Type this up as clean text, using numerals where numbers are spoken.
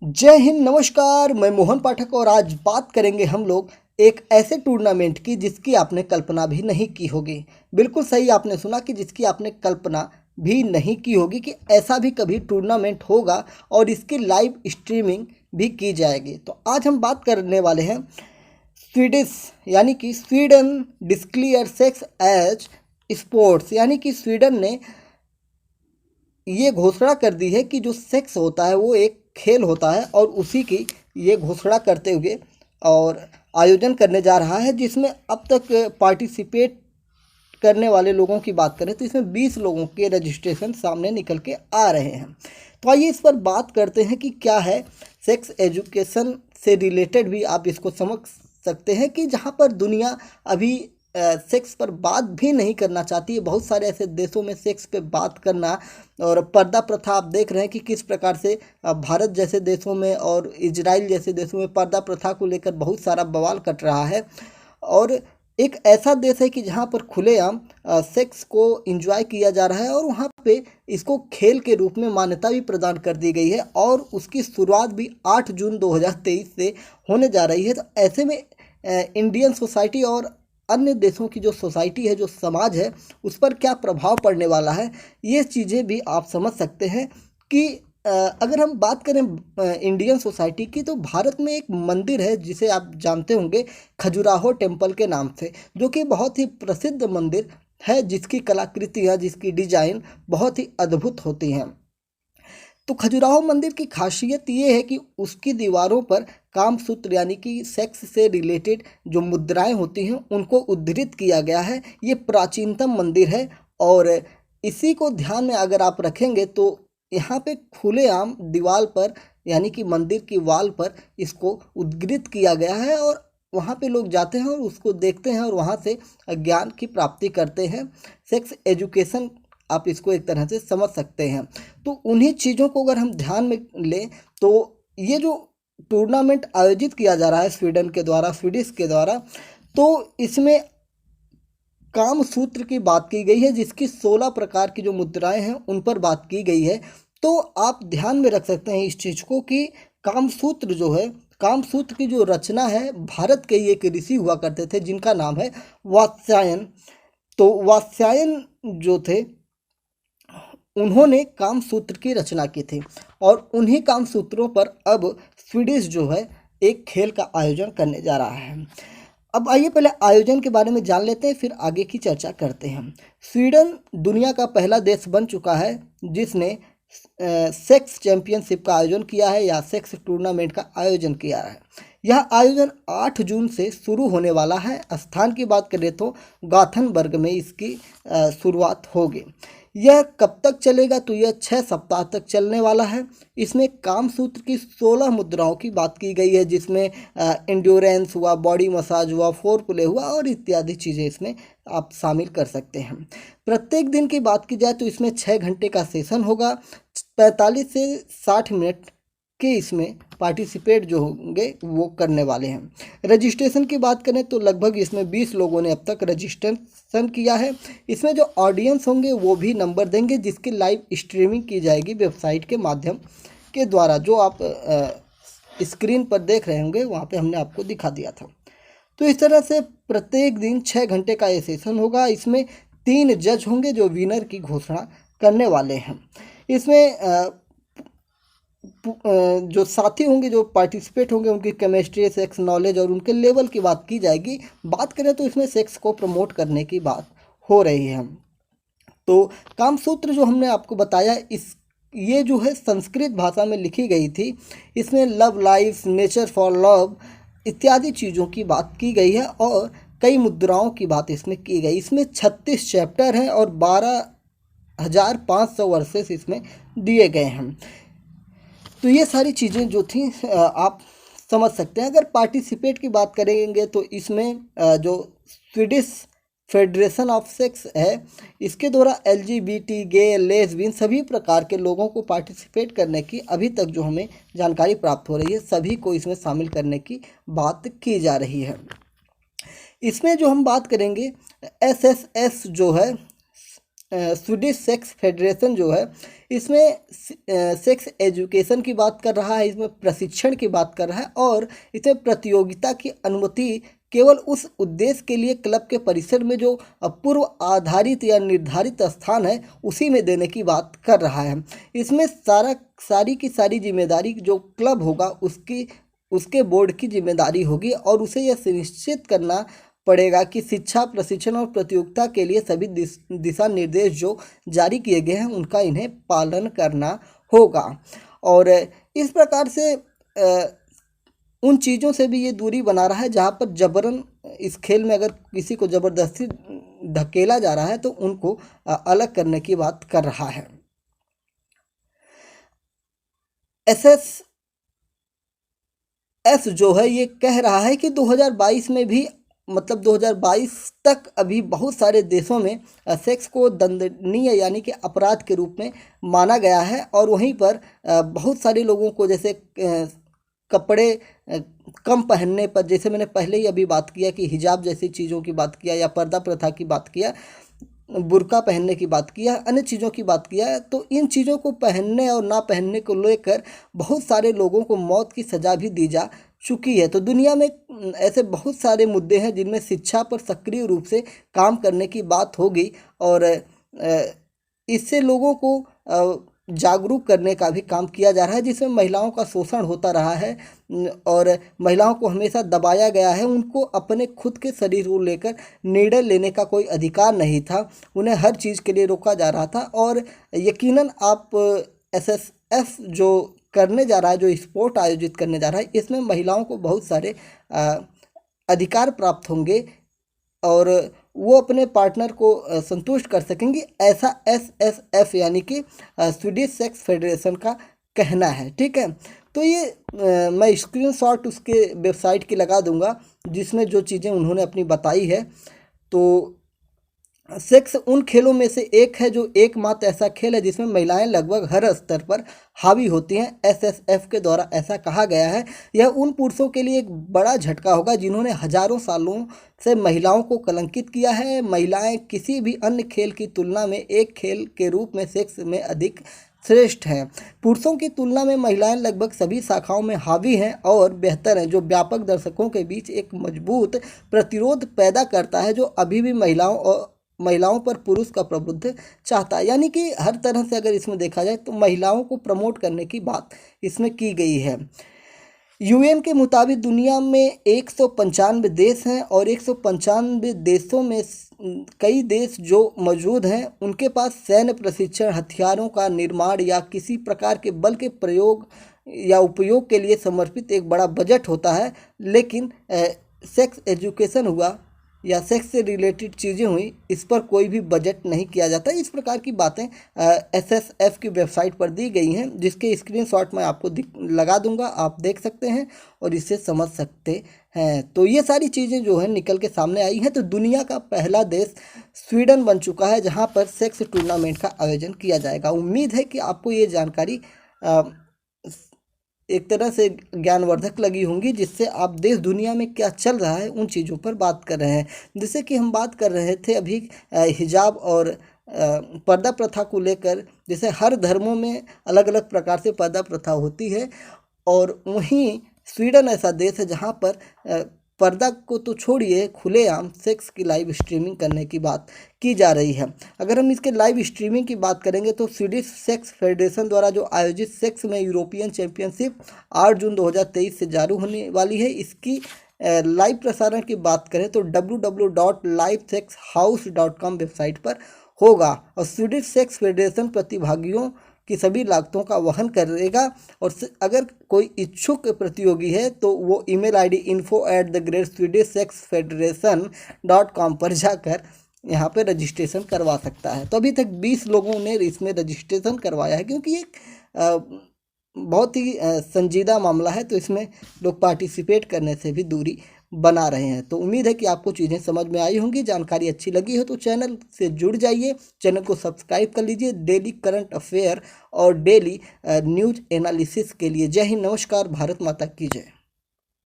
जय हिंद, नमस्कार। मैं मोहन पाठक और आज बात करेंगे हम लोग एक ऐसे टूर्नामेंट की जिसकी आपने कल्पना भी नहीं की होगी। बिल्कुल सही आपने सुना कि जिसकी आपने कल्पना भी नहीं की होगी कि ऐसा भी कभी टूर्नामेंट होगा और इसकी लाइव स्ट्रीमिंग भी की जाएगी। तो आज हम बात करने वाले हैं स्वीडिश यानी कि स्वीडन डिस्क्लियर सेक्स एज स्पोर्ट्स, यानी कि स्वीडन ने ये घोषणा कर दी है कि जो सेक्स होता है वो एक खेल होता है और उसी की ये घोषणा करते हुए और आयोजन करने जा रहा है, जिसमें अब तक पार्टिसिपेट करने वाले लोगों की बात करें तो इसमें 20 लोगों के रजिस्ट्रेशन सामने निकल के आ रहे हैं। तो आइए इस पर बात करते हैं कि क्या है सेक्स एजुकेशन से रिलेटेड भी आप इसको समझ सकते हैं कि जहाँ पर दुनिया अभी सेक्स पर बात भी नहीं करना चाहती है। बहुत सारे ऐसे देशों में सेक्स पे बात करना और पर्दा प्रथा आप देख रहे हैं कि किस प्रकार से भारत जैसे देशों में और इजराइल जैसे देशों में पर्दा प्रथा को लेकर बहुत सारा बवाल कट रहा है। और एक ऐसा देश है कि जहाँ पर खुलेआम सेक्स को एंजॉय किया जा रहा है और वहाँ पे इसको खेल के रूप में मान्यता भी प्रदान कर दी गई है और उसकी शुरुआत भी 8 जून 2023 से होने जा रही है। तो ऐसे में इंडियन सोसाइटी और अन्य देशों की जो सोसाइटी है, जो समाज है, उस पर क्या प्रभाव पड़ने वाला है, ये चीज़ें भी आप समझ सकते हैं कि अगर हम बात करें इंडियन सोसाइटी की, तो भारत में एक मंदिर है जिसे आप जानते होंगे खजुराहो टेम्पल के नाम से, जो कि बहुत ही प्रसिद्ध मंदिर है, जिसकी कलाकृतियाँ, जिसकी डिजाइन बहुत ही अद्भुत होती हैं। तो खजुराहो मंदिर की खासियत ये है कि उसकी दीवारों पर कामसूत्र यानी कि सेक्स से रिलेटेड जो मुद्राएं होती हैं उनको उद्धृत किया गया है। ये प्राचीनतम मंदिर है और इसी को ध्यान में अगर आप रखेंगे तो यहाँ पे खुलेआम दीवार पर यानी कि मंदिर की वॉल पर इसको उद्धृत किया गया है और वहाँ पे लोग जाते हैं और उसको देखते हैं और वहाँ से ज्ञान की प्राप्ति करते हैं। सेक्स एजुकेशन आप इसको एक तरह से समझ सकते हैं। तो उन्हीं चीज़ों को अगर हम ध्यान में लें तो ये जो टूर्नामेंट आयोजित किया जा रहा है स्वीडन के द्वारा, स्वीडिश के द्वारा, तो इसमें काम सूत्र की बात की गई है, जिसकी 16 प्रकार की जो मुद्राएं हैं उन पर बात की गई है। तो आप ध्यान में रख सकते हैं इस चीज़ को कि काम सूत्र जो है, काम सूत्र की जो रचना है, भारत के ही एक ऋषि हुआ करते थे जिनका नाम है वात्स्यायन। तो वात्स्यायन जो थे उन्होंने काम सूत्र की रचना की थी और उन्हीं काम सूत्रों पर अब स्वीडिश जो है एक खेल का आयोजन करने जा रहा है। अब आइए पहले आयोजन के बारे में जान लेते हैं, फिर आगे की चर्चा करते हैं। स्वीडन दुनिया का पहला देश बन चुका है जिसने सेक्स चैंपियनशिप का आयोजन किया है या सेक्स टूर्नामेंट का आयोजन किया है। यह आयोजन 8 जून से शुरू होने वाला है। स्थान की बात करें तो गॉथेनबर्ग में इसकी शुरुआत होगी। यह कब तक चलेगा, तो यह 6 सप्ताह तक चलने वाला है। इसमें काम सूत्र की 16 मुद्राओं की बात की गई है, जिसमें एंड्योरेंस हुआ, बॉडी मसाज हुआ, फोर प्ले हुआ और इत्यादि चीज़ें इसमें आप शामिल कर सकते हैं। प्रत्येक दिन की बात की जाए तो इसमें 6 घंटे का सेशन होगा। 45 से 60 मिनट के इसमें पार्टिसिपेट जो होंगे वो करने वाले हैं। रजिस्ट्रेशन की बात करें तो लगभग इसमें 20 लोगों ने अब तक रजिस्ट्रेशन किया है। इसमें जो ऑडियंस होंगे वो भी नंबर देंगे, जिसकी लाइव स्ट्रीमिंग की जाएगी वेबसाइट के माध्यम के द्वारा, जो आप स्क्रीन पर देख रहे होंगे वहाँ पे हमने आपको दिखा दिया था। तो इस तरह से प्रत्येक दिन 6 घंटे का ये सेशन होगा। इसमें 3 जज होंगे जो विनर की घोषणा करने वाले हैं। इसमें जो साथी होंगे, जो पार्टिसिपेट होंगे, उनकी केमिस्ट्री, सेक्स नॉलेज और उनके लेवल की बात की जाएगी। बात करें तो इसमें सेक्स को प्रमोट करने की बात हो रही है। तो कामसूत्र जो हमने आपको बताया, ये जो है संस्कृत भाषा में लिखी गई थी। इसमें love life, nature for love इत्यादि चीज़ों की बात की गई है और कई मुद्राओं की बात इसमें की गई। इसमें 36 चैप्टर हैं और 12,500 वर्सेस इसमें दिए गए हैं। तो ये सारी चीज़ें जो थी आप समझ सकते हैं। अगर पार्टिसिपेट की बात करेंगे तो इसमें जो स्वीडिश फेडरेशन ऑफ सेक्स है, इसके द्वारा LGBT, गे, लेस्बियन सभी प्रकार के लोगों को पार्टिसिपेट करने की अभी तक जो हमें जानकारी प्राप्त हो रही है, सभी को इसमें शामिल करने की बात की जा रही है। इसमें जो हम बात करेंगे SSS जो है, स्वीडिश सेक्स फेडरेशन जो है इसमें सेक्स एजुकेशन की बात कर रहा है, इसमें प्रशिक्षण की बात कर रहा है और इसमें प्रतियोगिता की अनुमति केवल उस उद्देश्य के लिए क्लब के परिसर में जो पूर्व आधारित या निर्धारित स्थान है उसी में देने की बात कर रहा है। इसमें सारी की सारी जिम्मेदारी जो क्लब होगा उसके बोर्ड की जिम्मेदारी होगी और उसे यह सुनिश्चित करना पड़ेगा कि शिक्षा, प्रशिक्षण और प्रतियोगिता के लिए सभी दिशा निर्देश जो जारी किए गए हैं उनका इन्हें पालन करना होगा। और इस प्रकार से उन चीज़ों से भी ये दूरी बना रहा है जहाँ पर जबरन इस खेल में अगर किसी को ज़बरदस्ती धकेला जा रहा है तो उनको अलग करने की बात कर रहा है। एसएसएफ जो है ये कह रहा है कि 2022 में भी मतलब 2022 तक अभी बहुत सारे देशों में सेक्स को दंडनीय यानी कि अपराध के रूप में माना गया है और वहीं पर बहुत सारे लोगों को जैसे कपड़े कम पहनने पर, जैसे मैंने पहले ही अभी बात किया कि हिजाब जैसी चीज़ों की बात किया या पर्दा प्रथा की बात किया, बुर्का पहनने की बात किया, अन्य चीज़ों की बात किया, तो इन चीज़ों को पहनने और ना पहनने को लेकर बहुत सारे लोगों को मौत की सज़ा भी दी जा चुकी है। तो दुनिया में ऐसे बहुत सारे मुद्दे हैं जिनमें शिक्षा पर सक्रिय रूप से काम करने की बात होगी और इससे लोगों को जागरूक करने का भी काम किया जा रहा है, जिसमें महिलाओं का शोषण होता रहा है और महिलाओं को हमेशा दबाया गया है। उनको अपने खुद के शरीर को लेकर निर्णय लेने का कोई अधिकार नहीं था, उन्हें हर चीज़ के लिए रोका जा रहा था। और यकीनन आप एसएसएफ जो करने जा रहा है, जो स्पोर्ट आयोजित करने जा रहा है, इसमें महिलाओं को बहुत सारे अधिकार प्राप्त होंगे और वो अपने पार्टनर को संतुष्ट कर सकेंगी, ऐसा एसएसएफ यानी कि स्वीडिश सेक्स फेडरेशन का कहना है। ठीक है, तो ये मैं स्क्रीनशॉट उसके वेबसाइट की लगा दूंगा जिसमें जो चीज़ें उन्होंने अपनी बताई है। तो सेक्स उन खेलों में से एक है जो एकमात्र ऐसा खेल है जिसमें महिलाएं लगभग हर स्तर पर हावी होती हैं। एसएसएफ के द्वारा ऐसा कहा गया है। यह उन पुरुषों के लिए एक बड़ा झटका होगा जिन्होंने हजारों सालों से महिलाओं को कलंकित किया है। महिलाएं किसी भी अन्य खेल की तुलना में एक खेल के रूप में सेक्स में अधिक श्रेष्ठ हैं। पुरुषों की तुलना में महिलाएं लगभग सभी शाखाओं में हावी हैं और बेहतर हैं, जो व्यापक दर्शकों के बीच एक मजबूत प्रतिरोध पैदा करता है जो अभी भी महिलाओं पर पुरुष का प्रभुत्व चाहता है। यानी कि हर तरह से अगर इसमें देखा जाए तो महिलाओं को प्रमोट करने की बात इसमें की गई है। यूएन के मुताबिक दुनिया में 195 देश हैं और 195 देशों में कई देश जो मौजूद हैं उनके पास सैन्य प्रशिक्षण, हथियारों का निर्माण या किसी प्रकार के बल के प्रयोग या उपयोग के लिए समर्पित एक बड़ा बजट होता है। लेकिन सेक्स एजुकेशन हुआ या सेक्स से रिलेटेड चीज़ें हुई, इस पर कोई भी बजट नहीं किया जाता। इस प्रकार की बातें एसएसएफ की वेबसाइट पर दी गई हैं, जिसके स्क्रीनशॉट मैं आपको लगा दूंगा, आप देख सकते हैं और इसे समझ सकते हैं। तो ये सारी चीज़ें जो है निकल के सामने आई हैं। तो दुनिया का पहला देश स्वीडन बन चुका है जहाँ पर सेक्स टूर्नामेंट का आयोजन किया जाएगा। उम्मीद है कि आपको ये जानकारी एक तरह से ज्ञानवर्धक लगी होंगी, जिससे आप देश दुनिया में क्या चल रहा है उन चीज़ों पर बात कर रहे हैं। जैसे कि हम बात कर रहे थे अभी हिजाब और पर्दा प्रथा को लेकर, जैसे हर धर्मों में अलग अलग प्रकार से पर्दा प्रथा होती है और वहीं स्वीडन ऐसा देश है जहाँ पर पर्दा को तो छोड़िए, खुलेआम सेक्स की लाइव स्ट्रीमिंग करने की बात की जा रही है। अगर हम इसके लाइव स्ट्रीमिंग की बात करेंगे तो स्वीडिश सेक्स फेडरेशन द्वारा जो आयोजित सेक्स में यूरोपियन चैंपियनशिप 8 जून 2023 से जारी होने वाली है, इसकी लाइव प्रसारण की बात करें तो www.livesexhouse.com वेबसाइट पर होगा और स्वीडिश सेक्स फेडरेशन प्रतिभागियों की सभी लागतों का वहन करेगा। और अगर कोई इच्छुक प्रतियोगी है तो वो ईमेल आईडी info@swedishsexfederation.com पर जाकर यहाँ पे रजिस्ट्रेशन करवा सकता है। तो अभी तक 20 लोगों ने इसमें रजिस्ट्रेशन करवाया है, क्योंकि एक बहुत ही संजीदा मामला है, तो इसमें लोग पार्टिसिपेट करने से भी दूरी बना रहे हैं। तो उम्मीद है कि आपको चीज़ें समझ में आई होंगी। जानकारी अच्छी लगी हो तो चैनल से जुड़ जाइए, चैनल को सब्सक्राइब कर लीजिए डेली करंट अफेयर और डेली न्यूज एनालिसिस के लिए। जय हिंद, नमस्कार, भारत माता की जय।